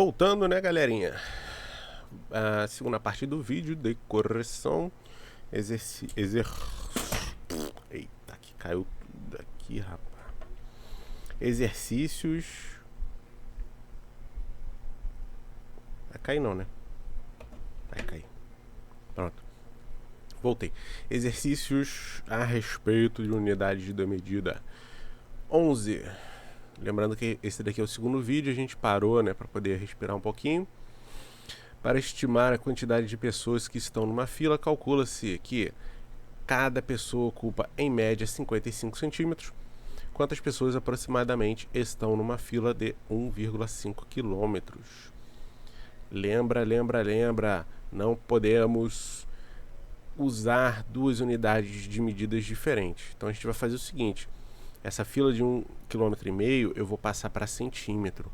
Voltando, né, galerinha? A segunda parte do vídeo de correção. Eita, que caiu tudo aqui, rapaz. Exercícios. Vai cair não, né? Vai cair. Pronto. Voltei. Exercícios a respeito de unidades de medida. 11. Lembrando que esse daqui é o segundo vídeo, a gente parou, né, para poder respirar um pouquinho. Para estimar a quantidade de pessoas que estão numa fila, calcula-se que cada pessoa ocupa em média 55 centímetros. Quantas pessoas aproximadamente estão numa fila de 1,5 quilômetros? Lembra, não podemos usar duas unidades de medidas diferentes. Então a gente vai fazer o seguinte: essa fila de 1,5 km eu vou passar para centímetro.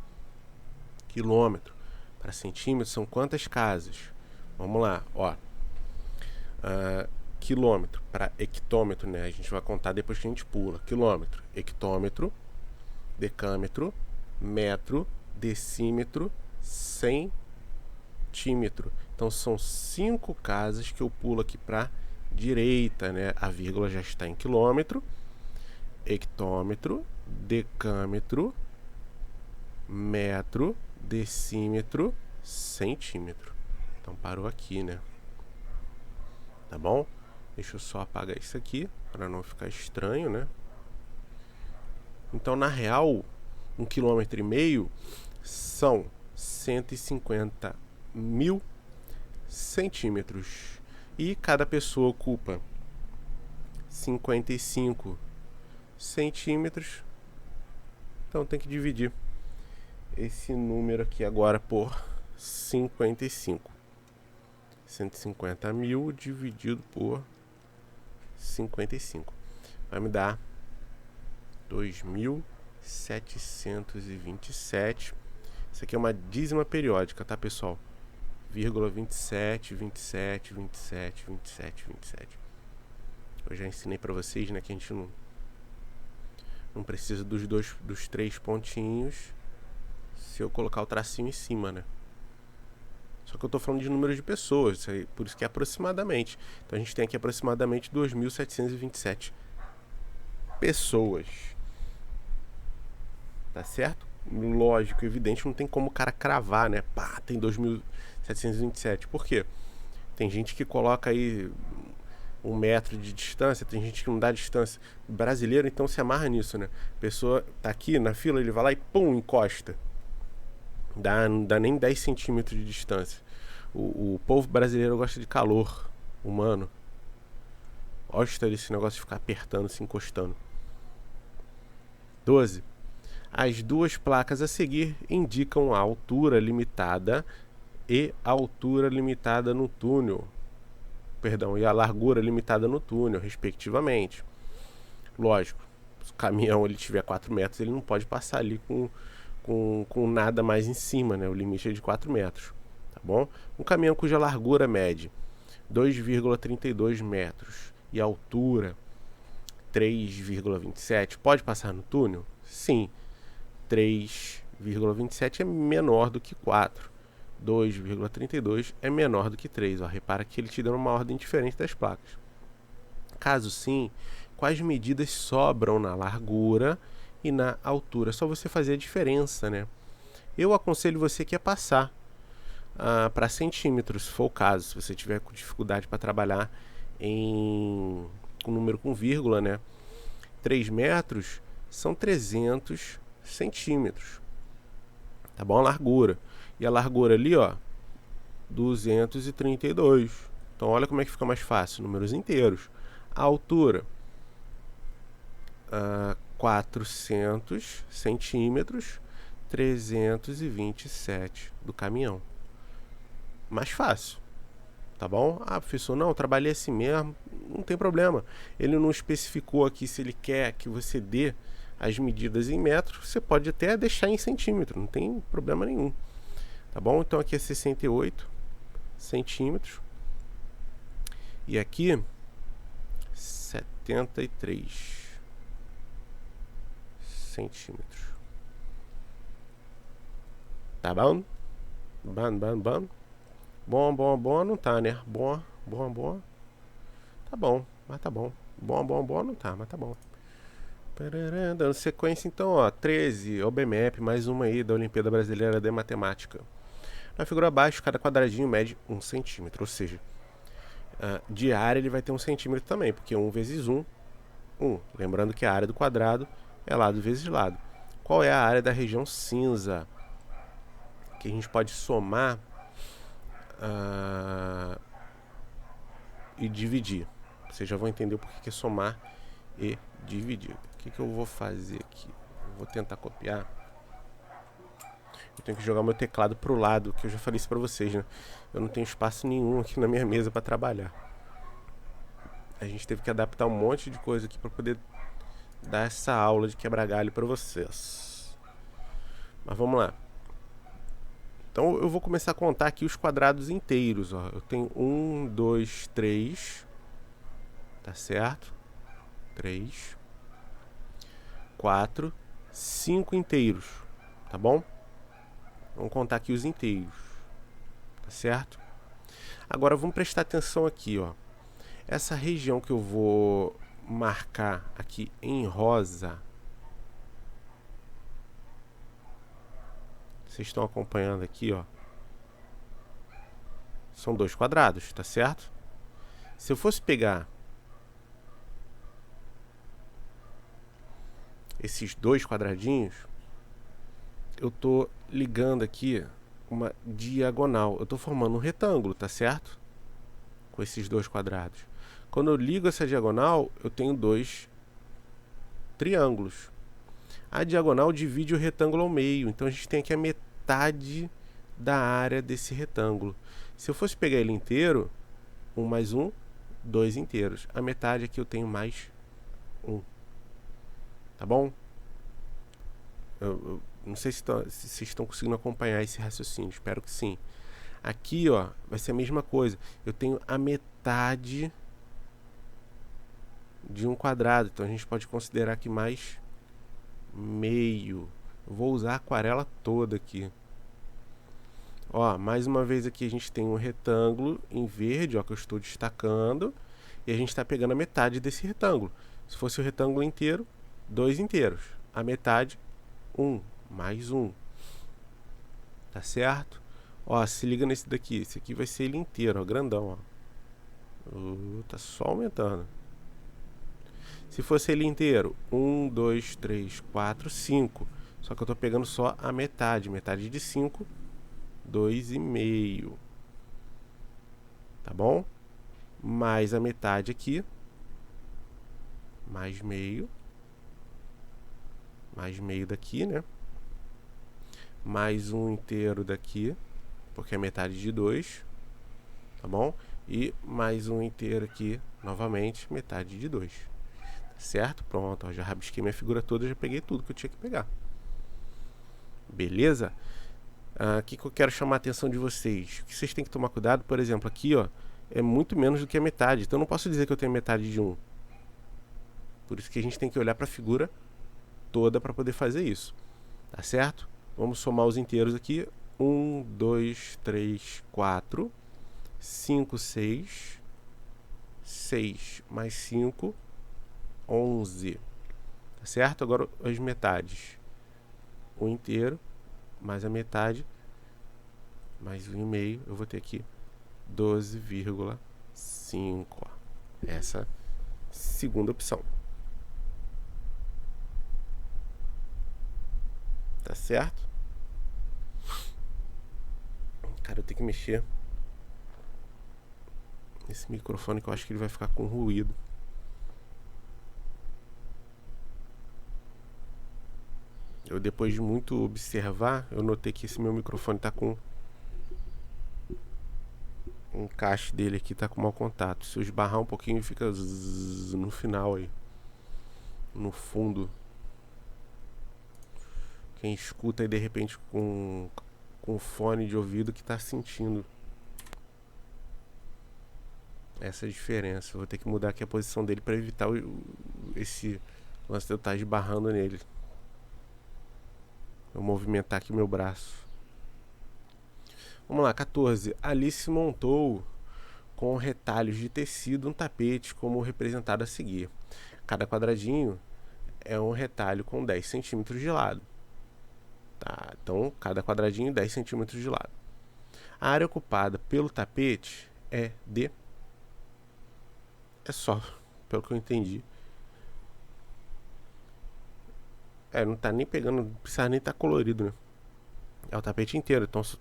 Quilômetro para centímetro são quantas casas? Vamos lá, ó. Quilômetro para hectômetro, né? A gente vai contar depois que a gente pula. Quilômetro, hectômetro, decâmetro, metro, decímetro, centímetro. Então são 5 casas que eu pulo aqui para direita, né? A vírgula já está em quilômetro, hectômetro, decâmetro, metro, decímetro, centímetro. Então parou aqui, né? Tá bom? Deixa eu só apagar isso aqui para não ficar estranho, né? Então, na real, 1,5 km são 150 mil centímetros. E cada pessoa ocupa 55 centímetros. Então tem que dividir esse número aqui agora por 55. 150 mil dividido por 55 vai me dar 2.727. Isso aqui é uma dízima periódica, tá, pessoal? Vírgula 27, 27, 27, 27, 27. Eu já ensinei para vocês, né, que a gente não precisa dos 3 pontinhos se eu colocar o tracinho em cima, né? Só que eu estou falando de números de pessoas, por isso que é aproximadamente. Então a gente tem aqui aproximadamente 2.727 pessoas. Tá certo? Lógico, evidente, não tem como o cara cravar, né? Pá, tem 2.727. Por quê? Tem gente que coloca aí 1 metro de distância, tem gente que não dá distância. O brasileiro, então, se amarra nisso, né? A pessoa tá aqui na fila, ele vai lá e pum, encosta. Não dá nem 10 centímetros de distância. O povo brasileiro gosta de calor humano. Gosta desse negócio de ficar apertando, se encostando. 12. As duas placas a seguir indicam a altura limitada e a altura limitada no túnel. Perdão, e a largura limitada no túnel, respectivamente. Lógico, se o caminhão ele tiver 4 metros, ele não pode passar ali com nada mais em cima, né? O limite é de 4 metros, tá bom? Um caminhão cuja largura mede 2,32 metros e altura 3,27 pode passar no túnel? Sim. 3,27 é menor do que 4. 2,32 é menor do que 3. Ó, repara que ele te deu uma ordem diferente das placas. Caso sim, quais medidas sobram na largura e na altura? Só você fazer a diferença, né? Eu aconselho você que a passar para centímetros, se for o caso. Se você tiver com dificuldade para trabalhar em um número com vírgula, né? 3 metros são 300 centímetros. Tá bom? A largura. E a largura ali, ó, 232. Então olha como é que fica mais fácil, números inteiros. A altura, 400 centímetros, 327 do caminhão. Mais fácil, tá bom? Ah, professor, não, eu trabalhei assim mesmo, não tem problema. Ele não especificou aqui se ele quer que você dê as medidas em metros, você pode até deixar em centímetro, não tem problema nenhum, tá bom? Então aqui é 68 centímetros e aqui 73 centímetros, tá bom? Bam. Bom não tá, né? Bom. Tá bom, mas tá bom. Bom não tá, mas tá bom. Dando sequência então, ó. 13, OBMEP, mais uma aí da Olimpíada Brasileira de Matemática. Na figura abaixo, cada quadradinho mede 1 centímetro, ou seja, de área ele vai ter 1 centímetro também, porque 1 vezes 1, 1. Lembrando que a área do quadrado é lado vezes lado. Qual é a área da região cinza? Que a gente pode somar e dividir. Vocês já vão entender o porquê que é somar e dividir. O que eu vou fazer aqui? Eu vou tentar copiar. Eu tenho que jogar meu teclado pro lado, que eu já falei isso pra vocês, né? Eu não tenho espaço nenhum aqui na minha mesa para trabalhar. A gente teve que adaptar um monte de coisa aqui para poder dar essa aula de quebra galho para vocês. Mas vamos lá. Então eu vou começar a contar aqui os quadrados inteiros, ó. Eu tenho 1, 2, 3. Tá certo? 3, 4, 5 inteiros. Tá bom? Vamos contar aqui os inteiros. Tá certo? Agora vamos prestar atenção aqui, ó. Essa região que eu vou marcar aqui em rosa. Vocês estão acompanhando aqui, ó. São 2 quadrados, tá certo? Se eu fosse pegar esses 2 quadradinhos, eu tô ligando aqui uma diagonal. Eu tô formando um retângulo, tá certo? Com esses 2 quadrados. Quando eu ligo essa diagonal, eu tenho 2 triângulos. A diagonal divide o retângulo ao meio, então a gente tem aqui a metade da área desse retângulo. Se eu fosse pegar ele inteiro, 1 mais 1, 2 inteiros. A metade aqui eu tenho mais 1. Tá bom? Eu não sei se vocês estão conseguindo acompanhar esse raciocínio, espero que sim. Aqui, ó, vai ser a mesma coisa. Eu tenho a metade de um quadrado, então a gente pode considerar aqui mais meio. Eu vou usar a aquarela toda aqui. Ó, mais uma vez aqui a gente tem um retângulo em verde, ó, que eu estou destacando, e a gente está pegando a metade desse retângulo. Se fosse o retângulo inteiro, 2 inteiros. A metade, 1, mais 1. Tá certo? Ó, se liga nesse daqui. Esse aqui vai ser ele inteiro, ó, grandão, ó. Tá só aumentando. Se fosse ele inteiro, 1, 2, 3, 4, 5. Só que eu tô pegando só a metade. Metade de 5, 2,5. Tá bom? Mais a metade aqui. Mais meio. Mais meio daqui, né? Mais um inteiro daqui, porque é metade de 2. Tá bom? E mais um inteiro aqui, novamente, metade de 2. Certo? Pronto, ó, já rabisquei minha figura toda, já peguei tudo que eu tinha que pegar. Beleza? O que eu quero chamar a atenção de vocês? O que vocês têm que tomar cuidado, por exemplo, aqui, ó, é muito menos do que a metade. Então eu não posso dizer que eu tenho metade de 1. Por isso que a gente tem que olhar para a figura toda para poder fazer isso. Tá certo? Vamos somar os inteiros aqui. 1, 2, 3, 4, 5, 6. 6 mais 5, 11. Tá certo? Agora as metades. O inteiro mais a metade mais 1,5. Eu vou ter aqui 12,5. Essa segunda opção. Tá certo? Cara, eu tenho que mexer esse microfone que eu acho que ele vai ficar com ruído. Eu, depois de muito observar, eu notei que esse meu microfone tá com um encaixe dele aqui, tá com mau contato. Se eu esbarrar um pouquinho, fica zzz no final aí, no fundo. Quem escuta aí de repente com fone de ouvido que tá sentindo essa diferença. Eu vou ter que mudar aqui a posição dele para evitar esse lance de eu estar esbarrando nele. Vou movimentar aqui meu braço. Vamos lá, 14. Alice montou com retalhos de tecido um tapete como representado a seguir. Cada quadradinho é um retalho com 10 centímetros de lado. Tá? Então, cada quadradinho 10 centímetros de lado. A área ocupada pelo tapete é de... É só, pelo que eu entendi. Não tá nem pegando, não precisa nem estar colorido, né? É o tapete inteiro, então se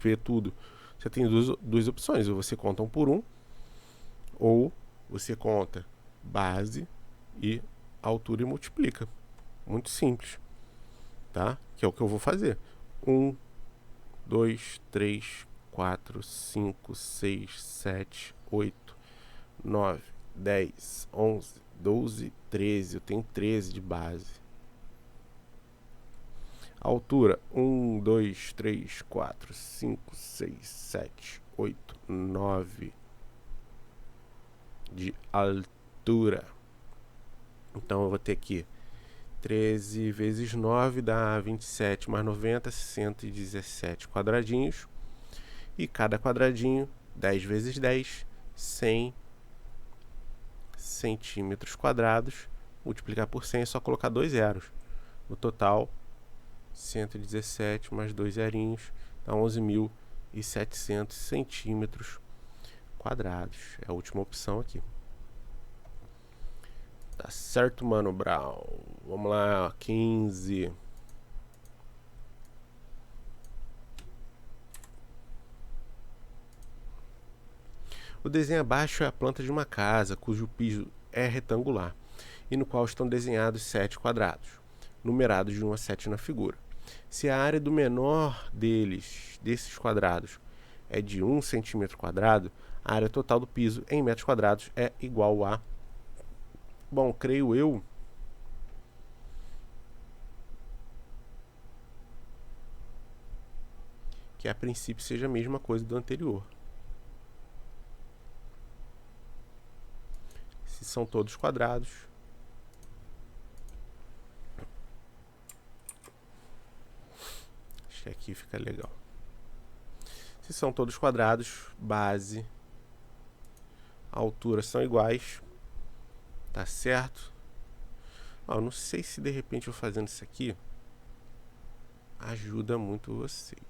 vê tudo. Você tem duas opções, ou você conta um por um, ou você conta base e altura e multiplica. Muito simples, tá? Que é o que eu vou fazer. 1, 2, 3, 4, 5, 6, 7, 8, 9, 10, 11, 12, 13. Eu tenho 13 de base. Altura 1, 2, 3, 4, 5, 6, 7, 8, 9 de altura. Então eu vou ter aqui 13 vezes 9 dá 27 mais 90, 117 quadradinhos. E cada quadradinho, 10 vezes 10, 100 centímetros quadrados. Multiplicar por 100 é só colocar 2 zeros. No total, 117 mais 2 zerinhos, dá 11.700 centímetros quadrados. É a última opção aqui. Tá certo, Mano Brown. Vamos lá, 15. O desenho abaixo é a planta de uma casa, cujo piso é retangular, e no qual estão desenhados 7 quadrados, numerados de 1 a 7 na figura. Se a área do menor desses quadrados, é de 1 centímetro quadrado, a área total do piso em metros quadrados é igual a... Bom, creio eu... que a princípio seja a mesma coisa do anterior. Se são todos quadrados... Acho que aqui fica legal. Se são todos quadrados, base, altura são iguais, tá certo? Ó, não sei se de repente eu fazendo isso aqui ajuda muito vocês.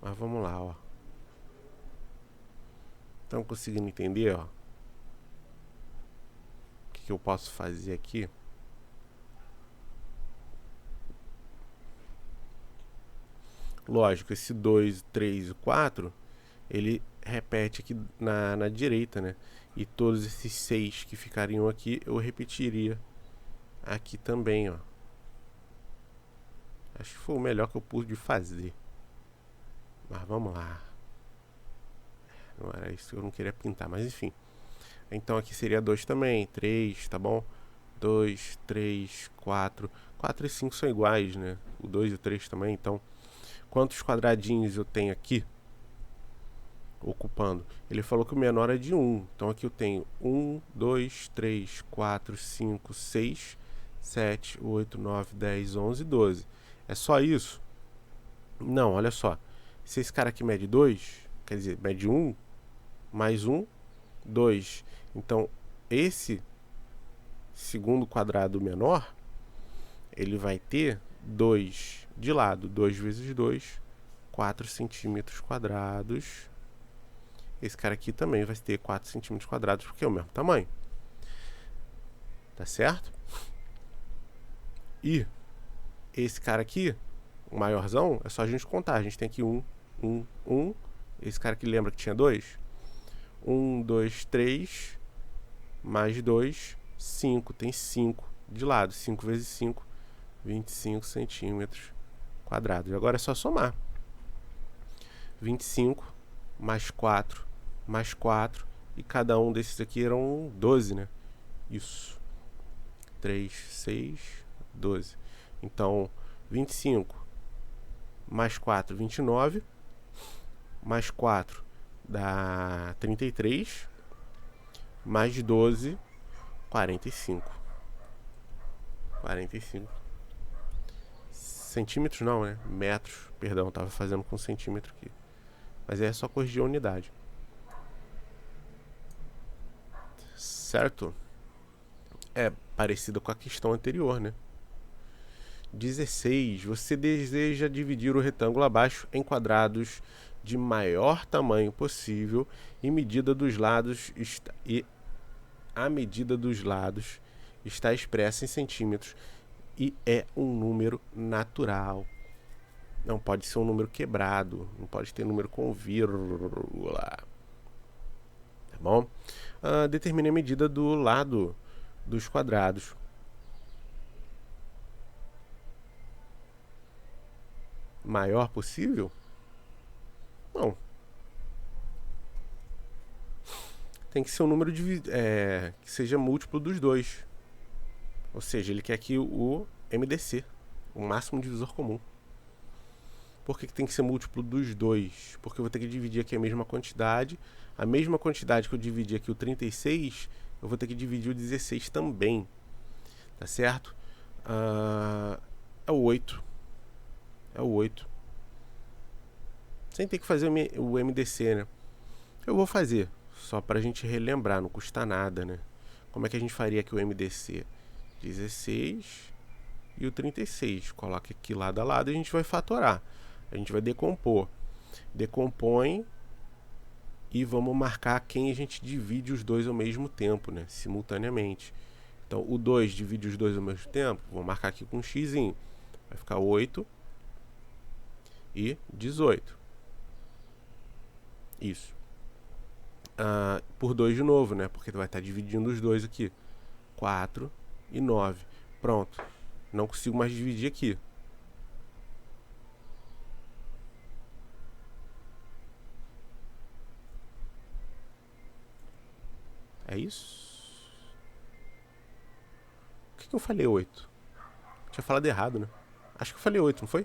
Mas vamos lá, ó. Estão conseguindo entender, ó? O que eu posso fazer aqui? Lógico, esse 2, 3 e 4, ele repete aqui na direita, né? E todos esses 6 que ficariam aqui, eu repetiria aqui também, ó. Acho que foi o melhor que eu pude fazer. Mas vamos lá. Não era isso que eu não queria pintar, mas enfim. Então aqui seria 2 também, 3, tá bom? 2, 3, 4. 4 e 5 são iguais, né? O 2 e o 3 também, então... Quantos quadradinhos eu tenho aqui ocupando? Ele falou que o menor é de 1. Então aqui eu tenho 1, 2, 3, 4, 5, 6, 7, 8, 9, 10, 11, 12. É só isso? Não, olha só. Se esse cara aqui mede 2, quer dizer, mede 1, mais 1, 2. Então, esse segundo quadrado menor, ele vai ter 2 de lado. 2 vezes 2, 4 centímetros quadrados. Esse cara aqui também vai ter 4 centímetros quadrados, porque é o mesmo tamanho. Tá certo? E esse cara aqui, o maiorzão, é só a gente contar. A gente tem aqui 1, 1, 1. Esse cara aqui lembra que tinha 2? 1, 2, 3, mais 2, 5. Tem 5 de lado. 5 vezes 5, 25 centímetros quadrados. E agora é só somar. 25 mais 4 mais 4. E cada um desses aqui eram 12, né? Isso. 3, 6, 12. Então, 25 mais 4, 29. Mais 4 dá 33. Mais 12, 45. 45 Centímetros não, né? Metros, perdão, estava fazendo com centímetro aqui. Mas aí é só corrigir a unidade. Certo? É parecido com a questão anterior, né? 16. Você deseja dividir o retângulo abaixo em quadrados de maior tamanho possível e a medida dos lados está expressa em centímetros e é um número natural. Não pode ser um número quebrado, não pode ter número com vírgula. Tá bom? Determine a medida do lado dos quadrados. Maior possível? Não. Tem que ser um número que seja múltiplo dos dois. Ou seja, ele quer aqui o MDC, o máximo divisor comum. Por que tem que ser múltiplo dos dois? Porque eu vou ter que dividir aqui a mesma quantidade. A mesma quantidade que eu dividi aqui o 36, eu vou ter que dividir o 16 também. Tá certo? É o 8. É o 8. Sem ter que fazer o MDC, né? Eu vou fazer, só pra gente relembrar, não custa nada, né? Como é que a gente faria aqui o MDC? 16 e o 36. Coloca aqui lado a lado e a gente vai fatorar. A gente vai decompor. Decompõe e vamos marcar quem a gente divide os dois ao mesmo tempo, né? Simultaneamente. Então, o 2 divide os dois ao mesmo tempo. Vou marcar aqui com um x. Vai ficar 8 e 18. Isso. Por 2 de novo, né? Porque tu vai estar dividindo os dois aqui. 4 e 9. Pronto. Não consigo mais dividir aqui. É isso? Por que eu falei 8? Tinha falado errado, né? Acho que eu falei 8, não foi?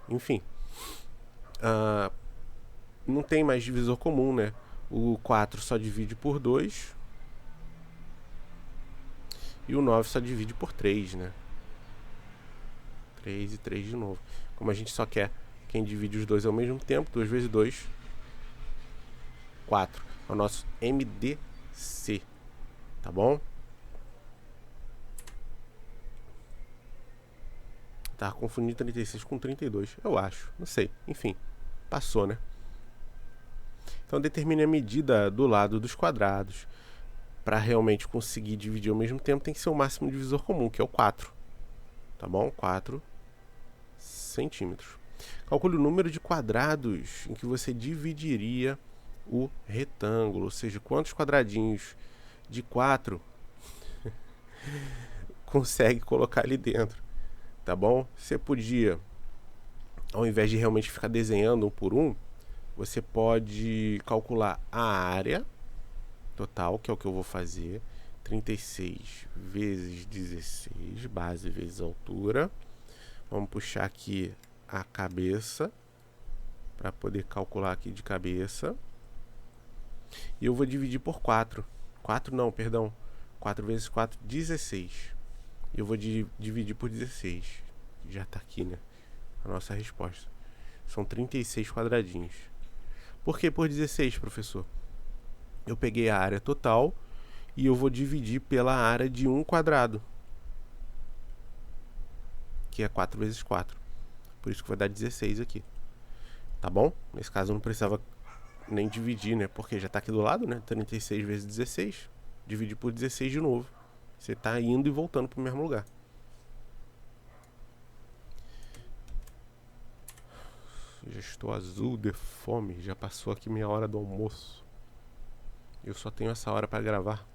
Enfim. Não tem mais divisor comum, né? O 4 só divide por 2. E o 9 só divide por 3, né? 3 e 3 de novo. Como a gente só quer quem divide os dois ao mesmo tempo, 2 vezes 2, 4. É o nosso MDC. Tá bom? Tá confundindo 36 com 32, eu acho. Não sei. Enfim, passou, né? Então determine a medida do lado dos quadrados. Para realmente conseguir dividir ao mesmo tempo, tem que ser o máximo divisor comum, que é o 4. Tá bom? 4 centímetros. Calcule o número de quadrados em que você dividiria o retângulo. Ou seja, quantos quadradinhos de 4 consegue colocar ali dentro. Tá bom? Você podia, ao invés de realmente ficar desenhando um por um, você pode calcular a área total, que é o que eu vou fazer. 36 vezes 16, base vezes altura. Vamos puxar aqui a cabeça, para poder calcular aqui de cabeça. E eu vou dividir por 4. 4 não, perdão. 4 vezes 4, 16. E eu vou dividir por 16. Já está aqui, né? A nossa resposta. São 36 quadradinhos. Por que por 16, professor? Eu peguei a área total e eu vou dividir pela área de um quadrado, que é 4 vezes 4. Por isso que vai dar 16 aqui. Tá bom? Nesse caso eu não precisava nem dividir, né? Porque já está aqui do lado, né? 36 vezes 16. Dividir por 16 de novo. Você está indo e voltando para o mesmo lugar. Já estou azul de fome. Já passou aqui minha hora do almoço. Eu só tenho essa hora para gravar.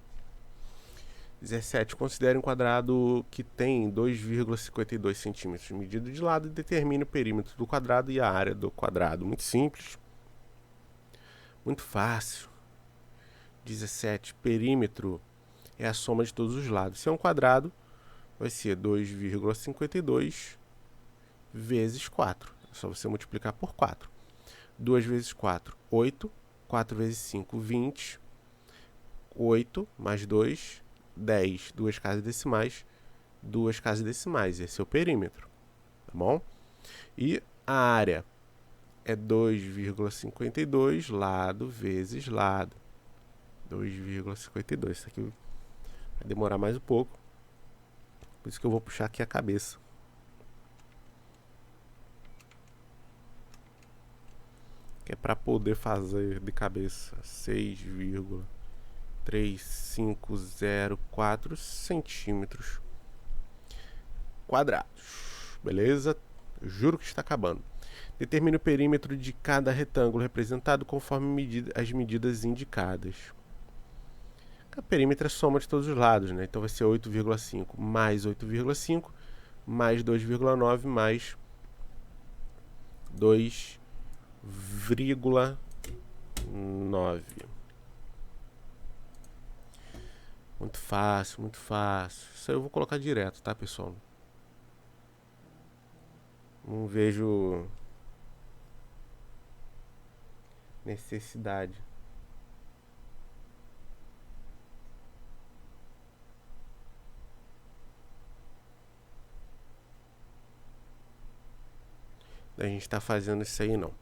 17. Considere um quadrado que tem 2,52 centímetros. Medida de lado e determine o perímetro do quadrado e a área do quadrado. Muito simples. Muito fácil. 17. Perímetro é a soma de todos os lados. Se é um quadrado, vai ser 2,52 vezes 4. É só você multiplicar por 4. 2 vezes 4, 8. 4 vezes 5, 20. 8 mais 2, 10. Duas casas decimais. Duas casas decimais. Esse é o perímetro. tá bom? E a área é 2,52 lado vezes lado. 2,52. Isso aqui vai demorar mais um pouco. Por isso que eu vou puxar aqui a cabeça. Que é para poder fazer de cabeça 6,3504 centímetros quadrados. Beleza? Eu juro que está acabando. Determine o perímetro de cada retângulo representado conforme as medidas indicadas. O perímetro é a soma de todos os lados, né? Então vai ser 8,5 mais 8,5 mais 2,9 mais 2,9. Muito fácil, muito fácil. Isso aí eu vou colocar direto, tá, pessoal? Não vejo necessidade. A gente está fazendo isso aí, não.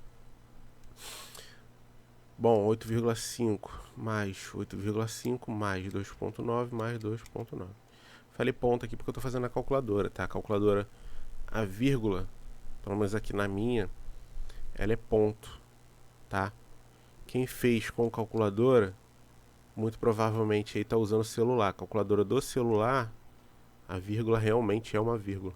Bom, 8,5 mais 8,5 mais 2,9 mais 2,9. Falei ponto aqui porque eu estou fazendo a calculadora, tá? A calculadora, a vírgula, pelo menos aqui na minha, ela é ponto, tá? Quem fez com calculadora, muito provavelmente aí está usando o celular. A calculadora do celular, a vírgula realmente é uma vírgula.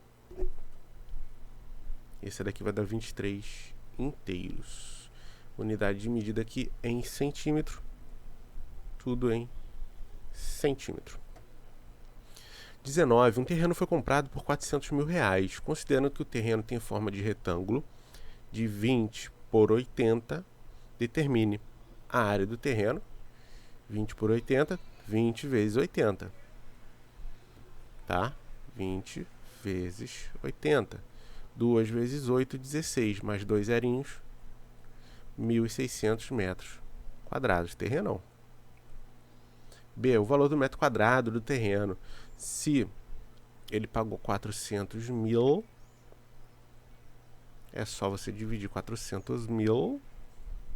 Esse daqui vai dar 23 inteiros. Unidade de medida aqui em centímetro. Tudo em centímetro. 19. Um terreno foi comprado por R$400 mil. Considerando que o terreno tem forma de retângulo de 20 por 80, determine a área do terreno. 20 por 80, 20 vezes 80. Tá? 20 vezes 80. 2 vezes 8, 16. Mais 2 zerinhos. 1.600 metros quadrados. Terrenão. B. O valor do metro quadrado do terreno. Se ele pagou 400 mil, é só você dividir 400 mil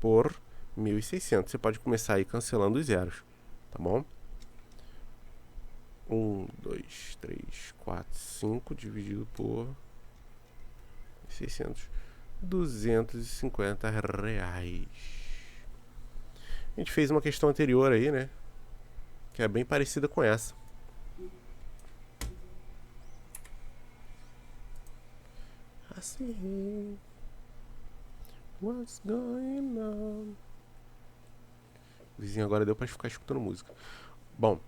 por 1.600. Você pode começar aí cancelando os zeros, tá bom? 1, 2, 3, 4, 5 dividido por 600. R$250. A gente fez uma questão anterior aí, né? Que é bem parecida com essa. Assim. What's going on? O vizinho agora deu para ficar escutando música. Bom,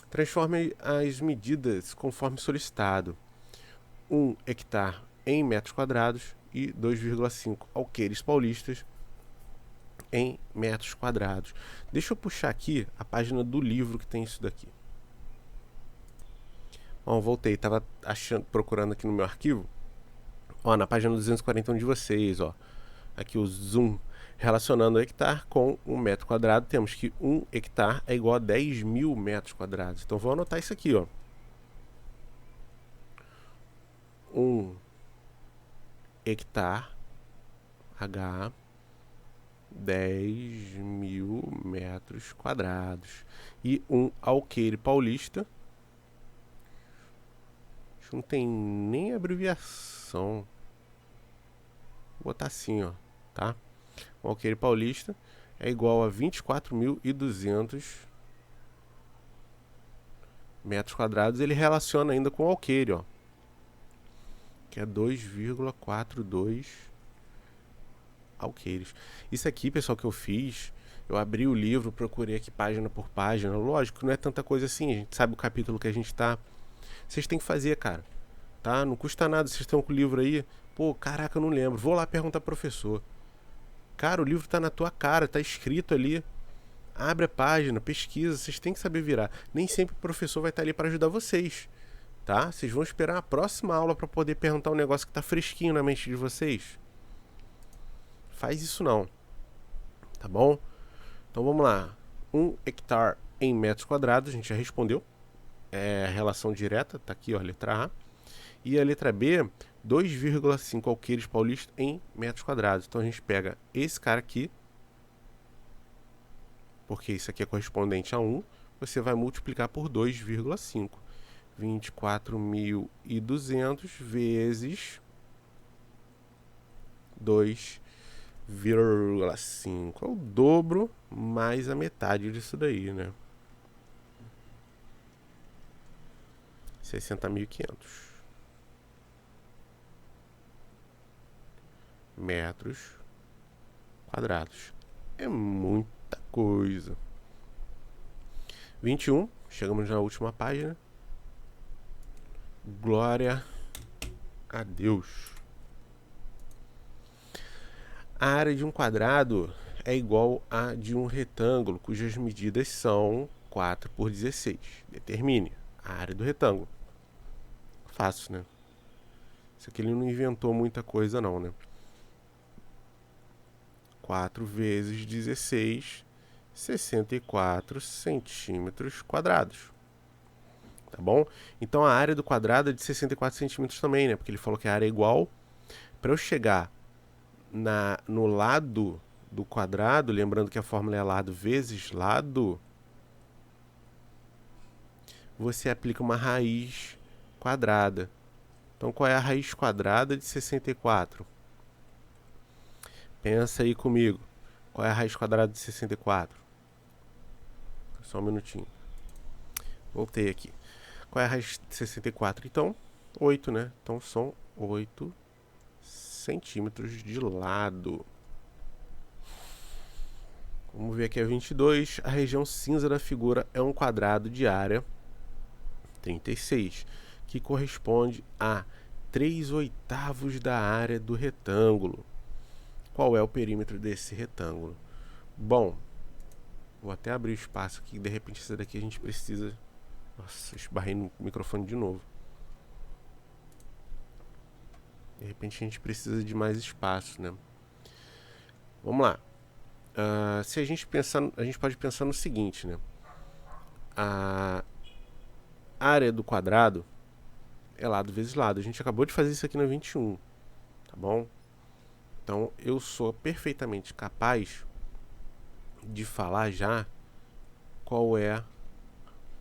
transforme as medidas conforme solicitado. 1 hectare em metros quadrados e 2,5 alqueires paulistas em metros quadrados. Deixa eu puxar aqui a página do livro que tem isso daqui. Bom, voltei, estava procurando aqui no meu arquivo. Ó, na página 241 de vocês, ó. Aqui o zoom. Relacionando o hectare com um metro quadrado, temos que 1 hectare é igual a 10 mil metros quadrados. Então vou anotar isso aqui, ó. 1 hectare, H, 10 mil metros quadrados. E um alqueire paulista, não tem nem abreviação. Vou botar assim, ó, tá? O alqueire paulista é igual a 24.200 metros quadrados. Ele relaciona ainda com o alqueire, ó, que é 2,42 alqueires. Isso aqui, pessoal, que eu fiz, eu abri o livro, procurei aqui página por página. Lógico, não é tanta coisa assim, a gente sabe o capítulo que a gente tá. Vocês têm que fazer, cara, tá? Não custa nada, vocês estão com o livro aí. Pô, caraca, eu não lembro. Vou lá perguntar pro professor. Cara, o livro tá na tua cara, tá escrito ali. Abre a página, pesquisa, vocês têm que saber virar. Nem sempre o professor vai estar ali para ajudar vocês, tá? Vocês vão esperar a próxima aula para poder perguntar um negócio que tá fresquinho na mente de vocês. Faz isso não, tá bom? Então vamos lá. 1 hectare em metros quadrados, a gente já respondeu. É relação direta, tá aqui, ó, a letra A. E a letra B, 2,5 alqueires paulistas em metros quadrados. Então a gente pega esse cara aqui, porque isso aqui é correspondente a 1, você vai multiplicar por 2,5. 24.200 vezes 2,5. É o dobro mais a metade disso daí, né? 60.500 metros quadrados. É muita coisa. 21. Chegamos na última página. Glória a Deus. A área de um quadrado é igual à de um retângulo, cujas medidas são 4 por 16. Determine a área do retângulo. Fácil, né? Isso aqui ele não inventou muita coisa não, né? 4 vezes 16, 64 centímetros quadrados. Tá bom? Então a área do quadrado é de 64 centímetros também, né? Porque ele falou que a área é igual. Para eu chegar no lado do quadrado, lembrando que a fórmula é lado vezes lado, você aplica uma raiz quadrada. Então qual é a raiz quadrada de 64? Pensa aí comigo. Qual é a raiz quadrada de 64? Só um minutinho. Voltei aqui. Qual é a raiz de 64? Então, 8, né? Então são 8 centímetros de lado. Vamos ver aqui a 22. A região cinza da figura é um quadrado de área 36, que corresponde a 3/8 da área do retângulo. Qual é o perímetro desse retângulo? Bom, vou até abrir o espaço aqui, de repente essa daqui a gente precisa... Nossa, esbarrei no microfone de novo. De repente a gente precisa de mais espaço, né? Vamos lá. Se a gente pensar, a gente pode pensar no seguinte, né? A área do quadrado é lado vezes lado. A gente acabou de fazer isso aqui no 21, tá bom? Então eu sou perfeitamente capaz de falar já qual é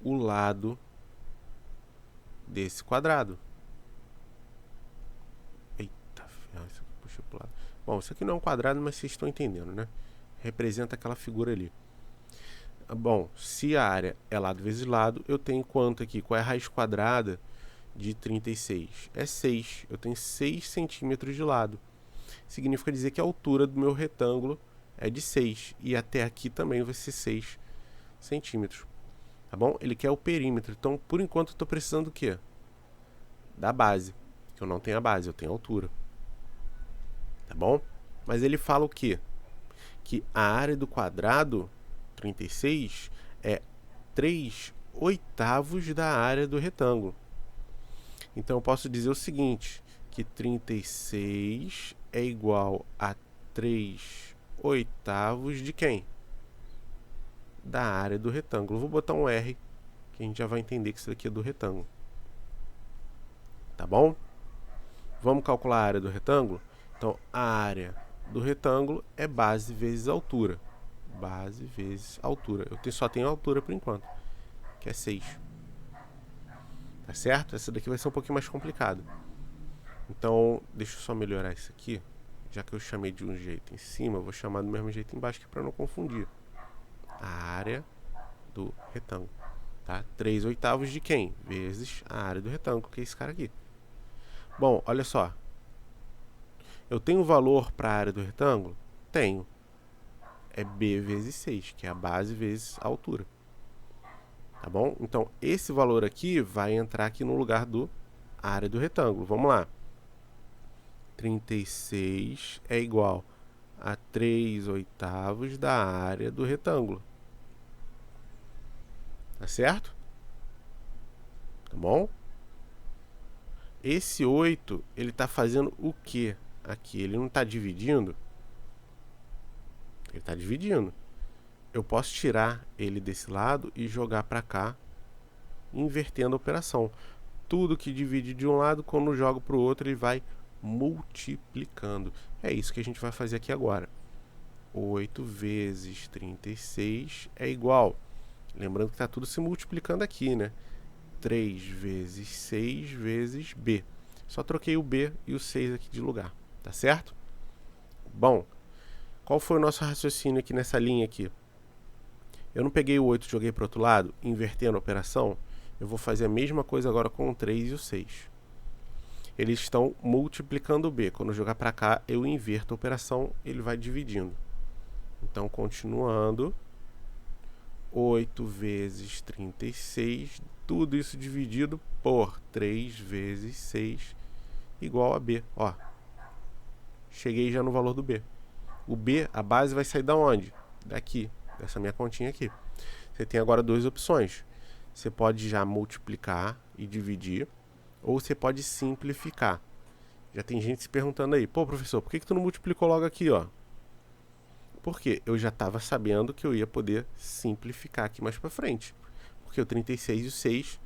o lado desse quadrado. Eita, isso aqui puxa pro lado. Bom, isso aqui não é um quadrado, mas vocês estão entendendo, né? Representa aquela figura ali. Bom, se a área é lado vezes lado, eu tenho quanto aqui? Qual é a raiz quadrada de 36? É 6. Eu tenho 6 centímetros de lado. Significa dizer que a altura do meu retângulo é de 6. E até aqui também vai ser 6 centímetros. Tá bom? Ele quer o perímetro. Então, por enquanto, eu estou precisando do quê? Da base. Eu não tenho a base, eu tenho a altura. Tá bom? Mas ele fala o quê? Que a área do quadrado 36 é 3/8 da área do retângulo. Então, eu posso dizer o seguinte, que 36 é igual a 3/8 de quem? Da área do retângulo. Vou botar um R, que a gente já vai entender que isso daqui é do retângulo. Tá bom? Vamos calcular a área do retângulo? Então, a área do retângulo é base vezes altura. Base vezes altura. Eu só tenho a altura por enquanto, que é 6. Tá certo? Essa daqui vai ser um pouquinho mais complicado. Então, deixa eu só melhorar isso aqui. Já que eu chamei de um jeito em cima, eu vou chamar do mesmo jeito embaixo, que é para não confundir. A área do retângulo, tá? 3/8 de quem? Vezes a área do retângulo, que é esse cara aqui. Bom, olha só. Eu tenho valor para a área do retângulo? Tenho. É B vezes 6, que é a base vezes a altura. Tá bom? Então, esse valor aqui vai entrar aqui no lugar do área do retângulo. Vamos lá. 36 é igual a 3/8 da área do retângulo. Tá certo? Tá bom? Esse 8, ele está fazendo o que aqui? Ele não está dividindo? Ele está dividindo. Eu posso tirar ele desse lado e jogar para cá, invertendo a operação. tudo que divide de um lado, quando eu jogo para o outro, ele vai multiplicando. É isso que a gente vai fazer aqui agora. 8 vezes 36 é igual. Lembrando que está tudo se multiplicando aqui, né? 3 vezes 6 vezes B. Só troquei o B e o 6 aqui de lugar, tá certo? Bom, qual foi o nosso raciocínio aqui nessa linha aqui? Eu não peguei o 8 e joguei para o outro lado, invertendo a operação. Eu vou fazer a mesma coisa agora com o 3 e o 6. Eles estão multiplicando o B. Quando eu jogar para cá, eu inverto a operação, ele vai dividindo. Então, continuando, 8 vezes 36, tudo isso dividido por 3 vezes 6, igual a B. Ó, cheguei já no valor do B. O B, a base vai sair da onde? Daqui, dessa minha continha aqui. Você tem agora duas opções. Você pode já multiplicar e dividir, ou você pode simplificar. Já tem gente se perguntando aí, pô, professor, por que tu não multiplicou logo aqui, ó? Porque eu já estava sabendo que eu ia poder simplificar aqui mais para frente. Porque o 36 e o 6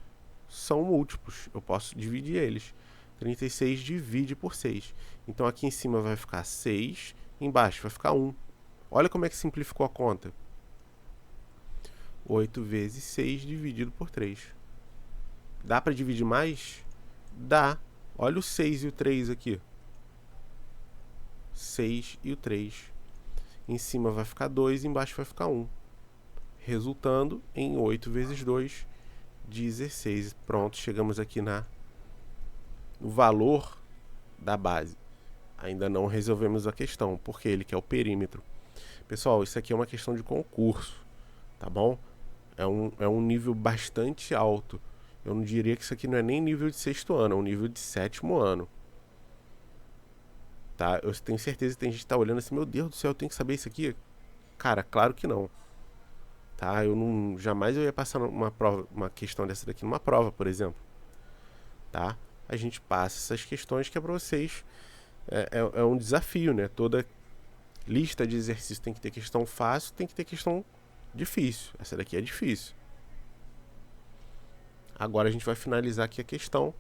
são múltiplos, eu posso dividir eles. 36 divide por 6. Então aqui em cima vai ficar 6, embaixo vai ficar 1. Olha como é que simplificou a conta. 8 vezes 6 dividido por 3. Dá para dividir mais? Dá. Olha o 6 e o 3 aqui. 6 e o 3. Em cima vai ficar 2 e embaixo vai ficar 1. Resultando em 8 vezes 2, 16. Pronto, chegamos aqui no valor da base. Ainda não resolvemos a questão, porque ele quer o perímetro. Pessoal, isso aqui é uma questão de concurso, tá bom? É um nível bastante alto. Eu não diria que isso aqui não é nem nível de 6º ano, é um nível de 7º ano. Tá? Eu tenho certeza que tem gente que tá olhando assim, meu Deus do céu, eu tenho que saber isso aqui? Cara, claro que não. Tá? Jamais eu ia passar uma questão dessa daqui numa prova, por exemplo. Tá? A gente passa essas questões que é para vocês. É um desafio, né? Toda lista de exercícios tem que ter questão fácil, tem que ter questão difícil. Essa daqui é difícil. Agora a gente vai finalizar aqui a questão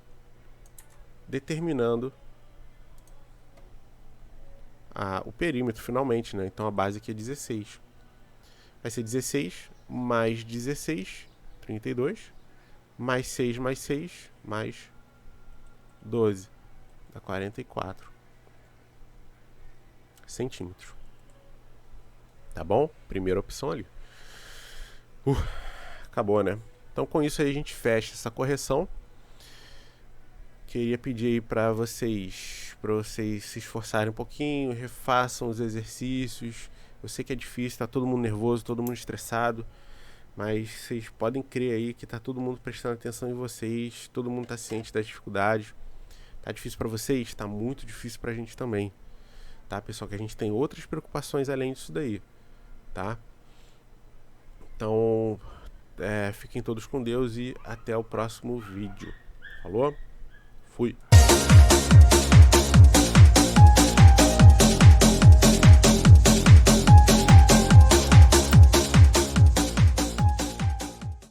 determinando o perímetro finalmente, né? Então a base aqui é 16. Vai ser 16 mais 16, 32, mais 6 mais 6, mais 12, dá 44 centímetros. Tá bom? Primeira opção ali. Acabou, né? Então com isso aí a gente fecha essa correção. Queria pedir aí para vocês se esforçarem um pouquinho, refaçam os exercícios. Eu sei que é difícil, tá todo mundo nervoso, todo mundo estressado, mas vocês podem crer aí que tá todo mundo prestando atenção em vocês, todo mundo tá ciente das dificuldades. Tá difícil para vocês? Tá muito difícil pra gente também. Tá, pessoal? Que a gente tem outras preocupações além disso daí, tá? Então, fiquem todos com Deus e até o próximo vídeo. Falou? Fui!